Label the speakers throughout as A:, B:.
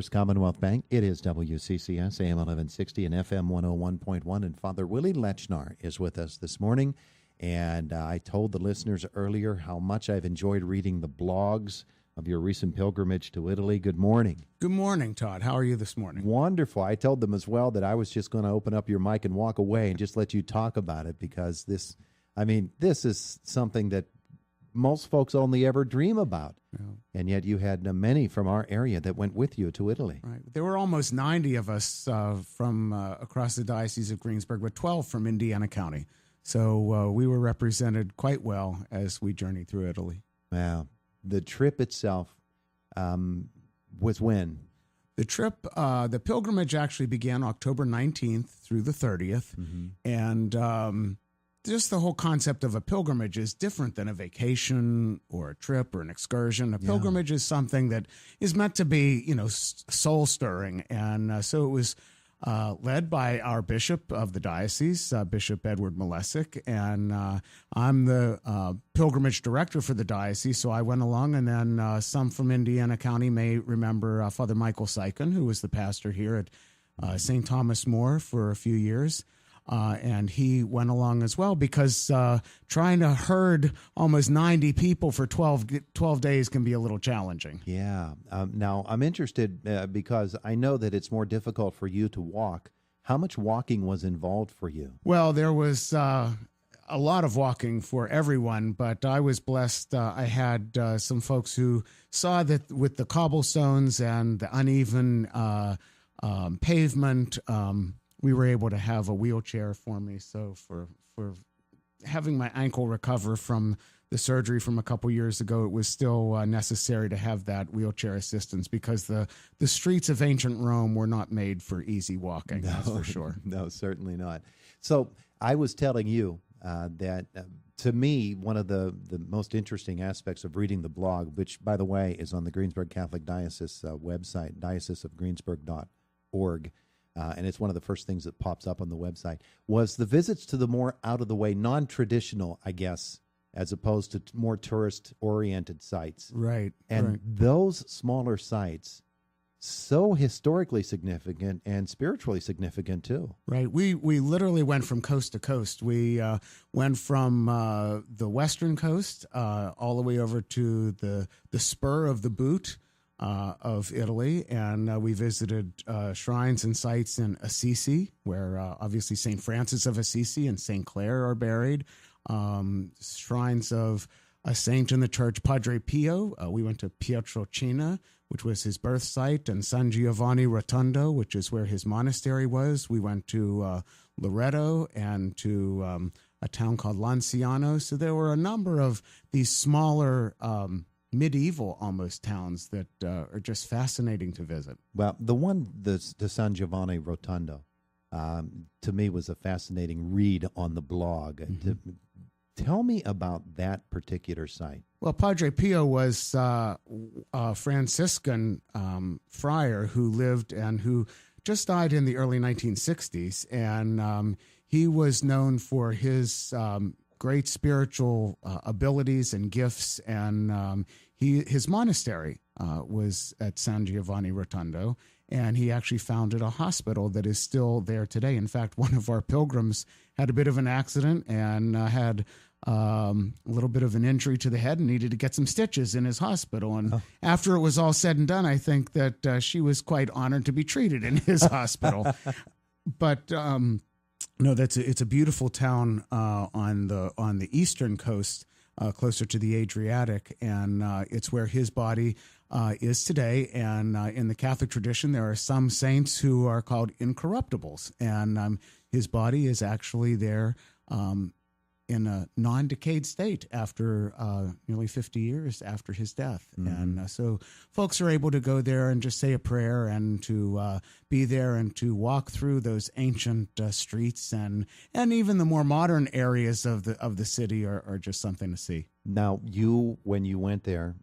A: First Commonwealth Bank. It is WCCS, AM 1160 and FM 101.1. And Father Willie Lechnar is with us this morning. And I told the listeners earlier how much I've enjoyed reading the blogs of your recent pilgrimage to Italy. Good morning.
B: Good morning, Todd. How are you this morning?
A: Wonderful. I told them as well that I was just going to open up your mic and walk away and just let you talk about it, because this is something that most folks only ever dream about. Yeah. And yet you had many from our area that went with you to Italy.
B: Right. There were almost 90 of us from across the Diocese of Greensburg, but 12 from Indiana County. So we were represented quite well as we journeyed through Italy.
A: Wow. The trip itself was when?
B: The trip, the pilgrimage actually began October 19th through the 30th. Mm-hmm. And just the whole concept of a pilgrimage is different than a vacation or a trip or an excursion. A pilgrimage is something that is meant to be, soul stirring. And so it was led by our bishop of the diocese, Bishop Edward Malesic, and I'm the pilgrimage director for the diocese, so I went along, and then some from Indiana County may remember Father Michael Sykin, who was the pastor here at St. Thomas More for a few years, and he went along as well, because trying to herd almost 90 people for 12 days can be a little challenging.
A: Yeah. Now, I'm interested because I know that it's more difficult for you to walk. How much walking was involved for you?
B: Well, there was a lot of walking for everyone, but I was blessed. I had some folks who saw that with the cobblestones and the uneven pavement, we were able to have a wheelchair for me. So for having my ankle recover from the surgery from a couple years ago, it was still necessary to have that wheelchair assistance, because the streets of ancient Rome were not made for easy walking, that's for sure.
A: No, certainly not. So I was telling you that to me, one of the most interesting aspects of reading the blog, which, by the way, is on the Greensburg Catholic Diocese website, dioceseofgreensburg.org, and it's one of the first things that pops up on the website, was the visits to the more out-of-the-way, non-traditional, I guess, as opposed to more tourist-oriented sites.
B: Right.
A: And those smaller sites, so historically significant and spiritually significant, too.
B: Right. We literally went from coast to coast. We went from the western coast all the way over to the spur of the boot of Italy, and we visited shrines and sites in Assisi, where obviously St. Francis of Assisi and St. Clare are buried, shrines of a saint in the church, Padre Pio. We went to Pietrelcina, which was his birth site, and San Giovanni Rotondo, which is where his monastery was. We went to Loreto and to a town called Lanciano. So there were a number of these smaller medieval almost towns that are just fascinating to visit.
A: Well, the San Giovanni Rotondo, to me, was a fascinating read on the blog. Mm-hmm. Tell me about that particular site.
B: Well, Padre Pio was a Franciscan friar who lived and who just died in the early 1960s, and he was known for his great spiritual abilities and gifts, and his monastery was at San Giovanni Rotondo, and he actually founded a hospital that is still there today. In fact, one of our pilgrims had a bit of an accident and had a little bit of an injury to the head and needed to get some stitches in his hospital. And after it was all said and done, I think that she was quite honored to be treated in his hospital. But no, it's a beautiful town on the eastern coast, closer to the Adriatic, and it's where his body is today. And in the Catholic tradition, there are some saints who are called incorruptibles, and his body is actually there in a non-decayed state after nearly 50 years after his death. Mm-hmm. And so folks are able to go there and just say a prayer and to be there and to walk through those ancient streets, and even the more modern areas of the city are just something to see.
A: Now, when you went there,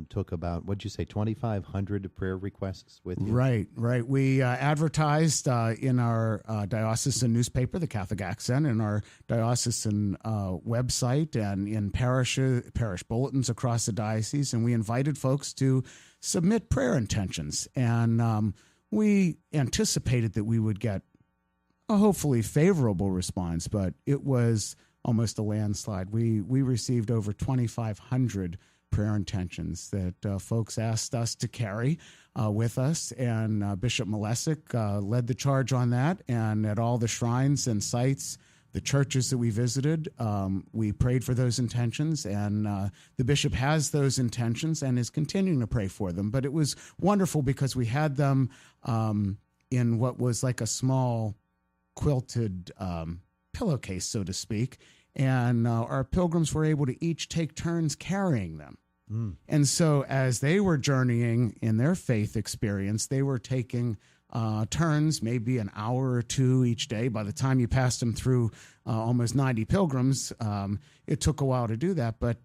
A: took about, what'd you say, 2,500 prayer requests with you?
B: Right. We advertised in our diocesan newspaper, the Catholic Accent, in our diocesan website, and in parish bulletins across the diocese, and we invited folks to submit prayer intentions. And we anticipated that we would get a hopefully favorable response, but it was almost a landslide. We received over 2,500 prayer intentions that folks asked us to carry with us, and Bishop Malesic led the charge on that. And at all the shrines and sites, the churches that we visited, we prayed for those intentions, and the bishop has those intentions and is continuing to pray for them. But it was wonderful because we had them in what was like a small quilted pillowcase, so to speak, and our pilgrims were able to each take turns carrying them. And so as they were journeying in their faith experience, they were taking turns, maybe an hour or two each day. By the time you passed them through almost 90 pilgrims, it took a while to do that. But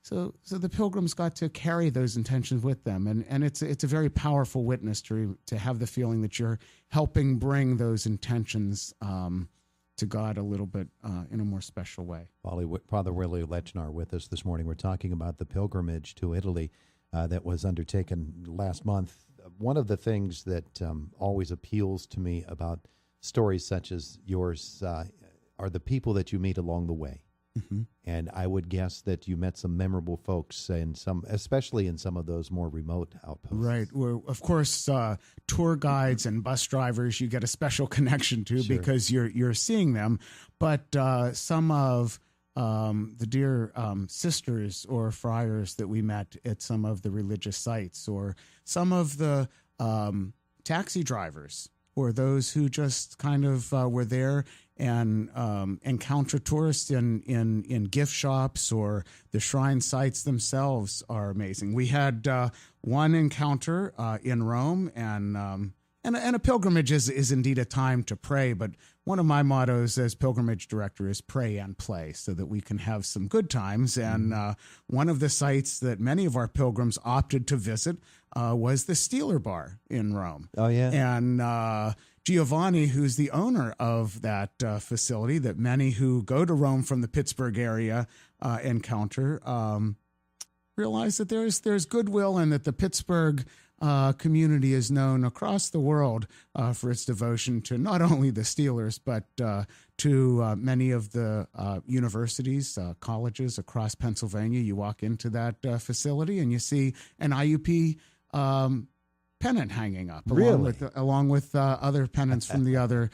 B: so the pilgrims got to carry those intentions with them, and it's a very powerful witness to have the feeling that you're helping bring those intentions to God a little bit in a more special way.
A: Father Willie Lechnar with us this morning. We're talking about the pilgrimage to Italy that was undertaken last month. One of the things that always appeals to me about stories such as yours are the people that you meet along the way. Mm-hmm. And I would guess that you met some memorable folks, especially in some of those more remote outposts. Right.
B: Well, of course, tour guides and bus drivers you get a special connection to, sure, because you're seeing them. But some of the dear sisters or friars that we met at some of the religious sites, or some of the taxi drivers, or those who just kind of were there and encounter tourists in gift shops, or the shrine sites themselves are amazing. We had one encounter in Rome, and a pilgrimage is indeed a time to pray, but one of my mottos as pilgrimage director is pray and play, so that we can have some good times. And one of the sites that many of our pilgrims opted to visit was the Steeler Bar in Rome.
A: Oh, yeah.
B: And Giovanni, who's the owner of that facility that many who go to Rome from the Pittsburgh area encounter, realize that there's goodwill, and that the Pittsburgh community is known across the world for its devotion to not only the Steelers, but to many of the universities, colleges across Pennsylvania. You walk into that facility and you see an IUP pennant hanging up, along with other pennants from the other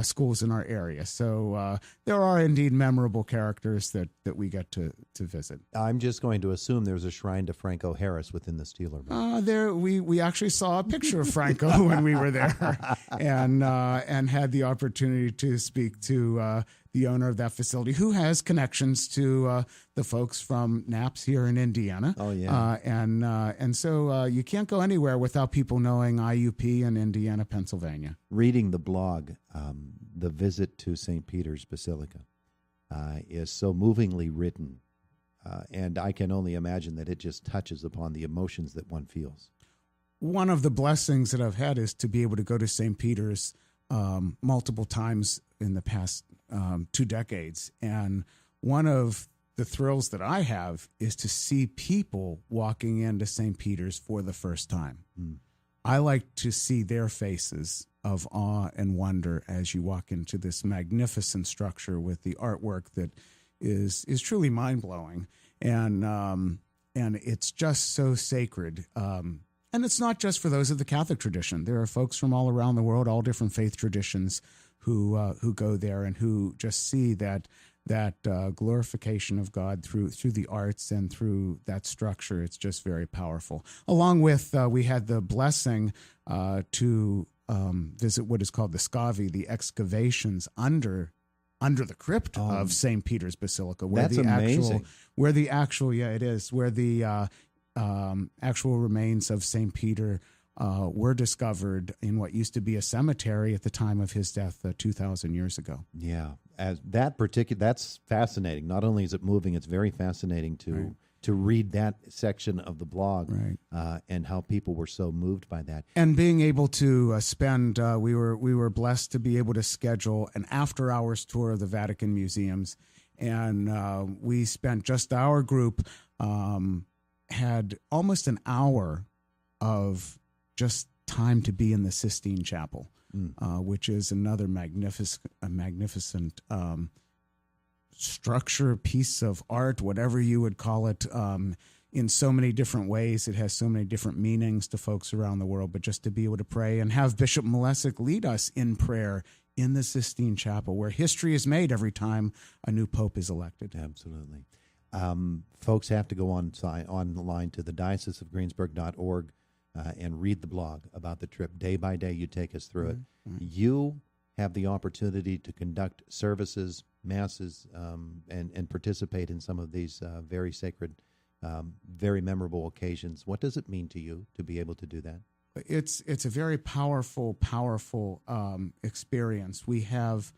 B: schools in our area. So there are indeed memorable characters that we get to visit.
A: I'm just going to assume there's a shrine to Franco Harris within the Steeler Bar.
B: There we actually saw a picture of Franco when we were there, and had the opportunity to speak to the owner of that facility, who has connections to the folks from NAPS here in Indiana.
A: Oh, yeah.
B: And so you can't go anywhere without people knowing IUP in Indiana, Pennsylvania.
A: Reading the blog, the visit to St. Peter's Basilica is so movingly written, and I can only imagine that it just touches upon the emotions that one feels.
B: One of the blessings that I've had is to be able to go to St. Peter's multiple times in the past 2 decades. And one of the thrills that I have is to see people walking into St. Peter's for the first time. I like to see their faces of awe and wonder as you walk into this magnificent structure with the artwork that is truly mind-blowing. And it's just so sacred. And it's not just for those of the Catholic tradition. There are folks from all around the world, all different faith traditions, who go there and who just see that glorification of God through the arts and through that structure. It's just very powerful. Along with, we had the blessing to visit what is called the Scavi, the excavations under the crypt of St. Peter's Basilica, where
A: that's
B: the
A: amazing.
B: Where the actual remains of St. Peter were discovered in what used to be a cemetery at the time of his death 2,000 years ago.
A: Yeah, that's fascinating. Not only is it moving, it's very fascinating to read that section of the blog, and how people were so moved by that.
B: And being able to spend, we were blessed to be able to schedule an after-hours tour of the Vatican museums, and we spent, just our group had almost an hour of just time to be in the Sistine Chapel, which is another magnificent structure, piece of art, whatever you would call it, in so many different ways. It has so many different meanings to folks around the world. But just to be able to pray and have Bishop Malesic lead us in prayer in the Sistine Chapel, where history is made every time a new pope is elected.
A: Absolutely. Folks have to go online to the dioceseofgreensburg.org and read the blog about the trip. Day by day, you take us through it. You have the opportunity to conduct services, masses, and participate in some of these very sacred, very memorable occasions. What does it mean to you to be able to do that?
B: It's a very powerful experience. We have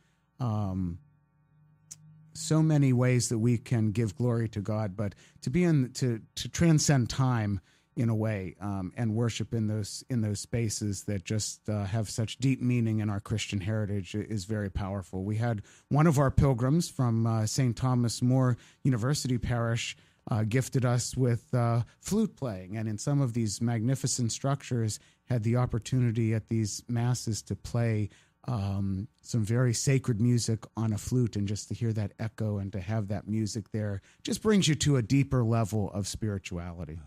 B: so many ways that we can give glory to God, but to be to transcend time in a way, and worship in those spaces that just have such deep meaning in our Christian heritage is very powerful. We had one of our pilgrims from St. Thomas More University Parish gifted us with flute playing, and in some of these magnificent structures had the opportunity at these masses to play some very sacred music on a flute, and just to hear that echo and to have that music there just brings you to a deeper level of spirituality.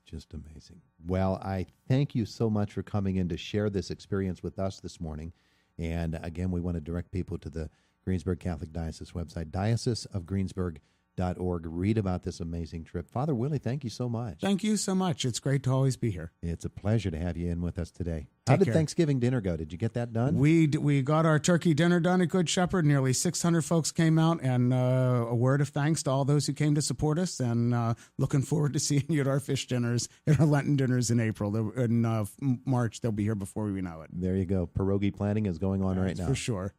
A: Just amazing. Well, I thank you so much for coming in to share this experience with us this morning. And again, we want to direct people to the Greensburg Catholic Diocese website, dioceseofgreensburg.org. Read about this amazing trip. Father Willie, thank you so much.
B: Thank you so much. It's great to always be here.
A: It's a pleasure to have you in with us today. How did Thanksgiving dinner go? Did you get that done?
B: We got our turkey dinner done at Good Shepherd. Nearly 600 folks came out, and a word of thanks to all those who came to support us, and looking forward to seeing you at our fish dinners, at our Lenten dinners in April. In March, they'll be here before we know it.
A: There you go. Pierogi planning is going on right now.
B: For sure.